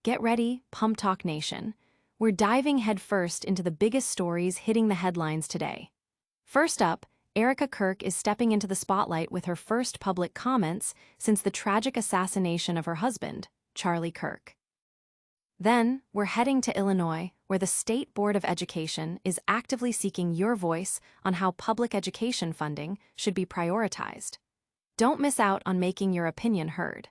Get ready, PumpTalk Nation. We're diving headfirst into the biggest stories hitting the headlines today. First up, Erika Kirk is stepping into the spotlight with her first public comments since the tragic assassination of her husband, Charlie Kirk. Then, we're heading to Illinois, where the State Board of Education is actively seeking your voice on how public education funding should be prioritized. Don't miss out on making your opinion heard.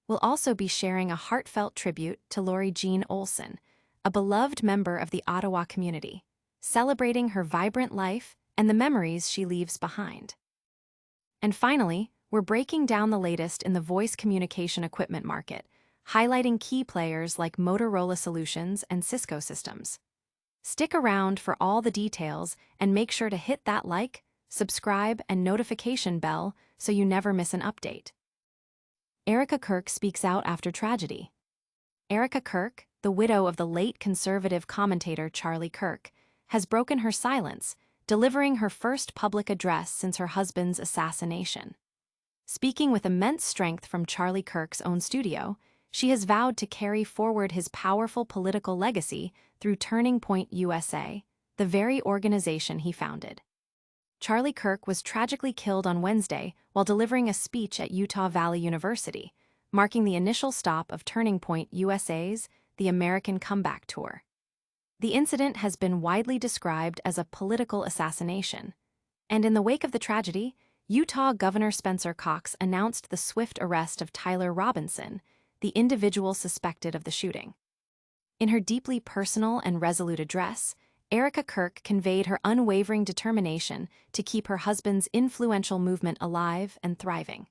We'll also be sharing a heartfelt tribute to Lori Jean Olson, a beloved member of the Ottawa community, celebrating her vibrant life and the memories she leaves behind. And finally, we're breaking down the latest in the voice communication equipment market, highlighting key players like Motorola Solutions and Cisco systems. Stick around for all the details and make sure to hit that like, subscribe, and notification bell so you never miss an update. Erika Kirk speaks out after tragedy. Erika Kirk, the widow of the late conservative commentator Charlie Kirk, has broken her silence, delivering her first public address since her husband's assassination. Speaking with immense strength from Charlie Kirk's own studio, she has vowed to carry forward his powerful political legacy through Turning Point USA, the very organization he founded. Charlie Kirk was tragically killed on Wednesday while delivering a speech at Utah Valley University, marking the initial stop of Turning Point USA's The American Comeback Tour. The incident has been widely described as a political assassination, and in the wake of the tragedy, Utah Governor Spencer Cox announced the swift arrest of Tyler Robinson, the individual suspected of the shooting. In her deeply personal and resolute address, Erika Kirk conveyed her unwavering determination to keep her husband's influential movement alive and thriving.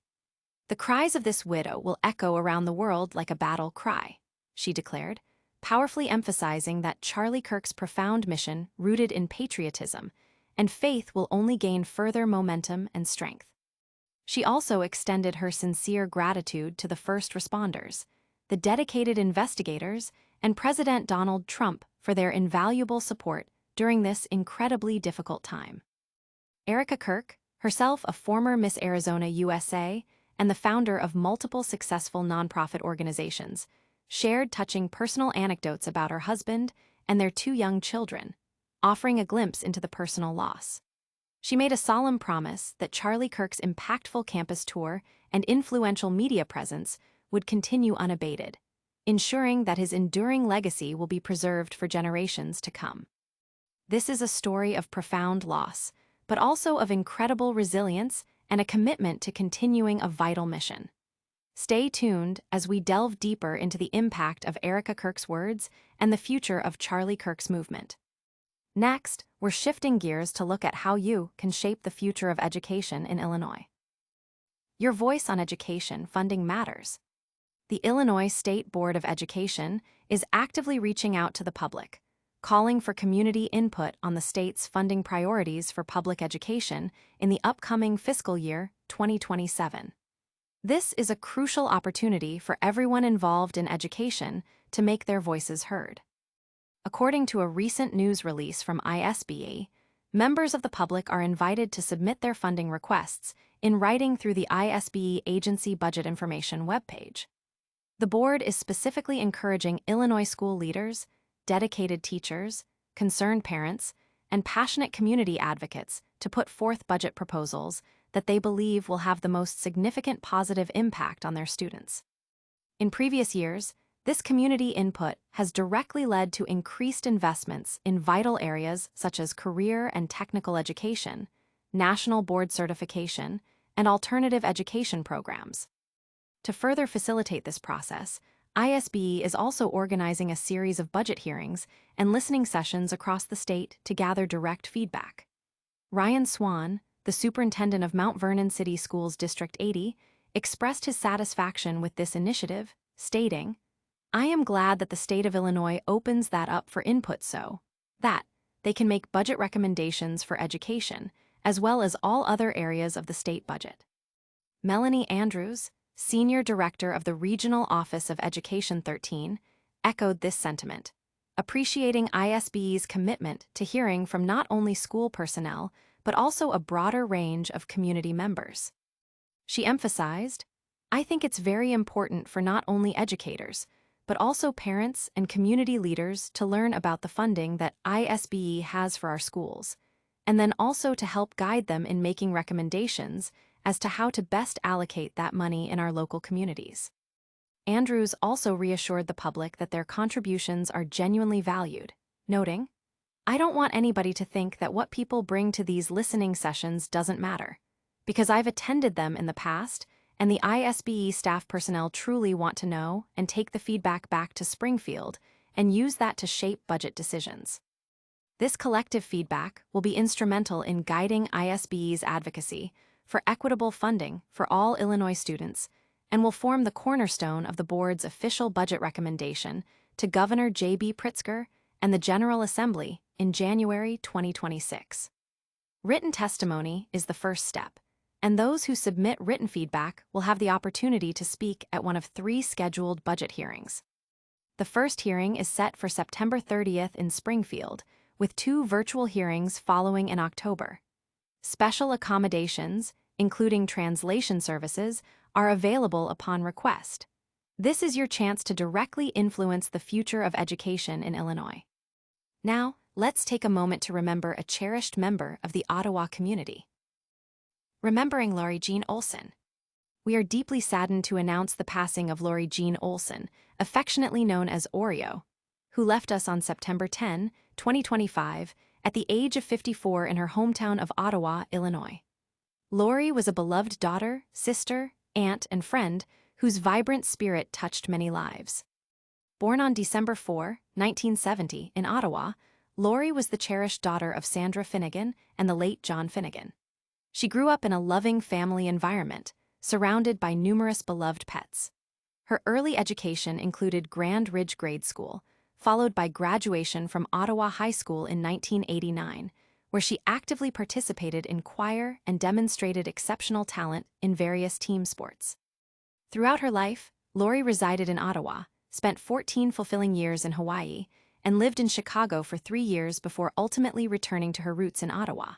"The cries of this widow will echo around the world like a battle cry," she declared, powerfully emphasizing that Charlie Kirk's profound mission rooted in patriotism and faith will only gain further momentum and strength. She also extended her sincere gratitude to the first responders, the dedicated investigators, and President Donald Trump for their invaluable support during this incredibly difficult time. Erika Kirk, herself a former Miss Arizona USA and the founder of multiple successful nonprofit organizations, shared touching personal anecdotes about her husband and their two young children, offering a glimpse into the personal loss. She made a solemn promise that Charlie Kirk's impactful campus tour and influential media presence would continue unabated, ensuring that his enduring legacy will be preserved for generations to come. This is a story of profound loss, but also of incredible resilience and a commitment to continuing a vital mission. Stay tuned as we delve deeper into the impact of Erika Kirk's words and the future of Charlie Kirk's movement. Next, we're shifting gears to look at how you can shape the future of education in Illinois. Your voice on education funding matters. The Illinois State Board of Education is actively reaching out to the public, calling for community input on the state's funding priorities for public education in the upcoming fiscal year 2027. This is a crucial opportunity for everyone involved in education to make their voices heard. According to a recent news release from ISBE, members of the public are invited to submit their funding requests in writing through the ISBE Agency Budget Information webpage. The board is specifically encouraging Illinois school leaders, dedicated teachers, concerned parents, and passionate community advocates to put forth budget proposals that they believe will have the most significant positive impact on their students. In previous years, this community input has directly led to increased investments in vital areas such as career and technical education, national board certification, and alternative education programs. To further facilitate this process, ISBE is also organizing a series of budget hearings and listening sessions across the state to gather direct feedback. Ryan Swan, the superintendent of Mount Vernon City Schools District 80, expressed his satisfaction with this initiative, stating, "I am glad that the state of Illinois opens that up for input so that they can make budget recommendations for education, as well as all other areas of the state budget." Melanie Andrews, Senior Director of the Regional Office of Education 13, echoed this sentiment, appreciating ISBE's commitment to hearing from not only school personnel, but also a broader range of community members. She emphasized, "I think it's very important for not only educators, but also parents and community leaders to learn about the funding that ISBE has for our schools, and then also to help guide them in making recommendations as to how to best allocate that money in our local communities. Andrews also reassured the public that their contributions are genuinely valued, noting, "I don't want anybody to think that what people bring to these listening sessions doesn't matter, because I've attended them in the past, and the ISBE staff personnel truly want to know and take the feedback back to Springfield and use that to shape budget decisions." This collective feedback will be instrumental in guiding ISBE's advocacy for equitable funding for all Illinois students and will form the cornerstone of the board's official budget recommendation to Governor J.B. Pritzker and the General Assembly in January 2026. Written testimony is the first step, and those who submit written feedback will have the opportunity to speak at one of 3 scheduled budget hearings. The first hearing is set for September 30th in Springfield, with 2 virtual hearings following in October. Special accommodations, including translation services, are available upon request. This is your chance to directly influence the future of education in Illinois. Now, let's take a moment to remember a cherished member of the Ottawa community. Remembering Lori Jean Olson. We are deeply saddened to announce the passing of Lori Jean Olson, affectionately known as Oreo, who left us on September 10, 2025, at the age of 54 in her hometown of Ottawa, Illinois. Lori was a beloved daughter, sister, aunt, and friend whose vibrant spirit touched many lives. Born on December 4, 1970, in Ottawa, Lori was the cherished daughter of Sandra Finnegan and the late John Finnegan. She grew up in a loving family environment, surrounded by numerous beloved pets. Her early education included Grand Ridge Grade School, followed by graduation from Ottawa High School in 1989, where she actively participated in choir and demonstrated exceptional talent in various team sports. Throughout her life, Lori resided in Ottawa, spent 14 fulfilling years in Hawaii, and lived in Chicago for 3 years before ultimately returning to her roots in Ottawa.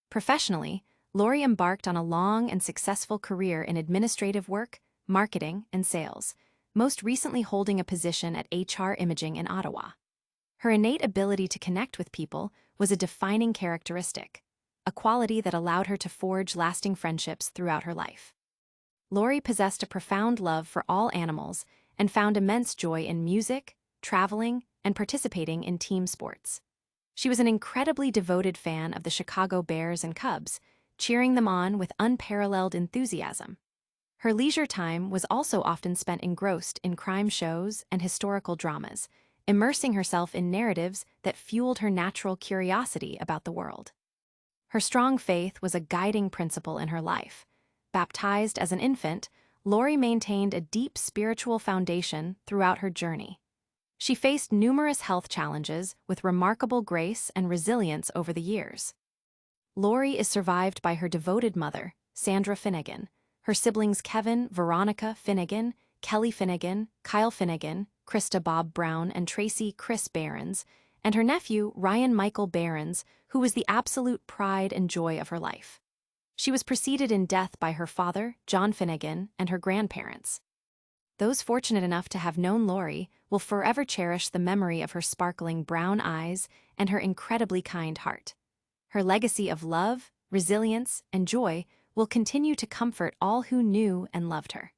Professionally, Lori embarked on a long and successful career in administrative work, marketing, and sales, most recently holding a position at HR Imaging in Ottawa. Her innate ability to connect with people was a defining characteristic, a quality that allowed her to forge lasting friendships throughout her life. Lori possessed a profound love for all animals and found immense joy in music, traveling, and participating in team sports. She was an incredibly devoted fan of the Chicago Bears and Cubs, cheering them on with unparalleled enthusiasm. Her leisure time was also often spent engrossed in crime shows and historical dramas, immersing herself in narratives that fueled her natural curiosity about the world. Her strong faith was a guiding principle in her life. Baptized as an infant, Lori maintained a deep spiritual foundation throughout her journey. She faced numerous health challenges with remarkable grace and resilience over the years. Lori is survived by her devoted mother, Sandra Finnegan, her siblings Kevin, Veronica Finnegan, Kelly Finnegan, Kyle Finnegan, Krista Bob Brown, and Tracy Chris Behrens, and her nephew, Ryan Michael Behrens, who was the absolute pride and joy of her life. She was preceded in death by her father, John Finnegan, and her grandparents. Those fortunate enough to have known Lori will forever cherish the memory of her sparkling brown eyes and her incredibly kind heart. Her legacy of love, resilience, and joy will continue to comfort all who knew and loved her.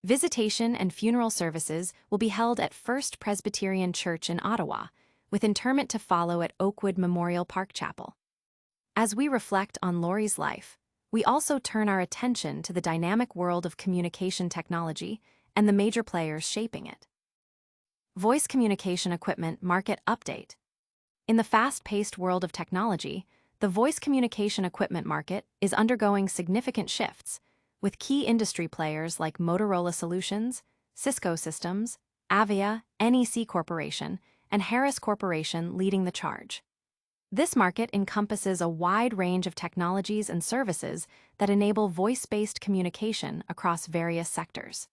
Visitation and funeral services will be held at First Presbyterian Church in Ottawa, with interment to follow at Oakwood Memorial Park Chapel. As we reflect on Lori's life, we also turn our attention to the dynamic world of communication technology and the major players shaping it. Voice communication equipment market update. In the fast-paced world of technology, the voice communication equipment market is undergoing significant shifts, with key industry players like Motorola Solutions, Cisco Systems, Avaya, NEC Corporation, and Harris Corporation leading the charge. This market encompasses a wide range of technologies and services that enable voice-based communication across various sectors.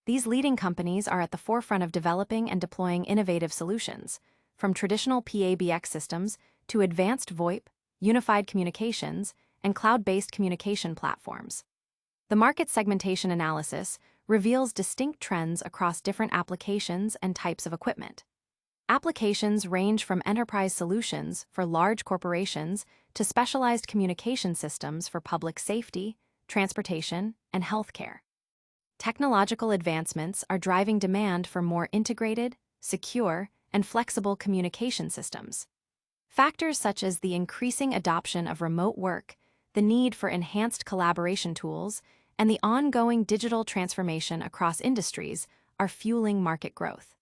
These leading companies are at the forefront of developing and deploying innovative solutions, from traditional PABX systems to advanced VoIP, unified communications, and cloud-based communication platforms. The market segmentation analysis reveals distinct trends across different applications and types of equipment. Applications range from enterprise solutions for large corporations to specialized communication systems for public safety, transportation, and healthcare. Technological advancements are driving demand for more integrated, secure, and flexible communication systems. Factors such as the increasing adoption of remote work, the need for enhanced collaboration tools, and the ongoing digital transformation across industries are fueling market growth.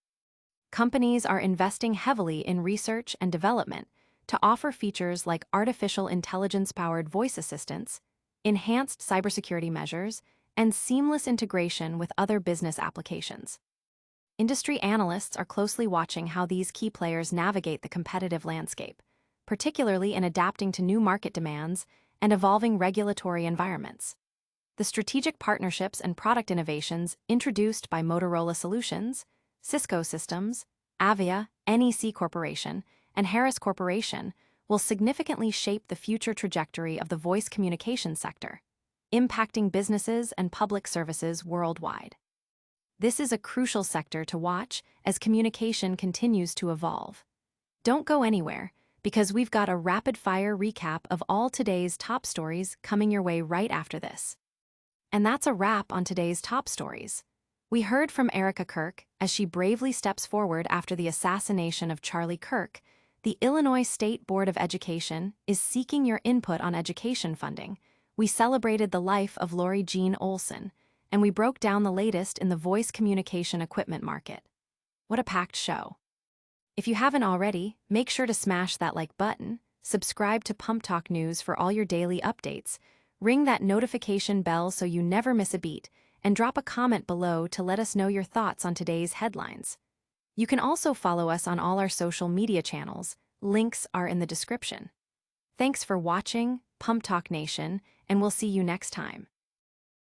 Companies are investing heavily in research and development to offer features like artificial intelligence-powered voice assistants, enhanced cybersecurity measures, and seamless integration with other business applications. Industry analysts are closely watching how these key players navigate the competitive landscape, particularly in adapting to new market demands and evolving regulatory environments. The strategic partnerships and product innovations introduced by Motorola Solutions, Cisco Systems, Avia, NEC Corporation, and Harris Corporation will significantly shape the future trajectory of the voice communication sector, impacting businesses and public services worldwide. This is a crucial sector to watch as communication continues to evolve. Don't go anywhere, because we've got a rapid-fire recap of all today's top stories coming your way right after this. And that's a wrap on today's top stories. We heard from Erika Kirk as she bravely steps forward after the assassination of Charlie Kirk. The Illinois State Board of Education is seeking your input on education funding. We celebrated the life of Lori Jean Olson, and we broke down the latest in the voice communication equipment market. What a packed show. If you haven't already, make sure to smash that like button, subscribe to PumpTalk News for all your daily updates, ring that notification bell so you never miss a beat, and drop a comment below to let us know your thoughts on today's headlines. You can also follow us on all our social media channels. Links are in the description. Thanks for watching, PumpTalk Nation, and we'll see you next time.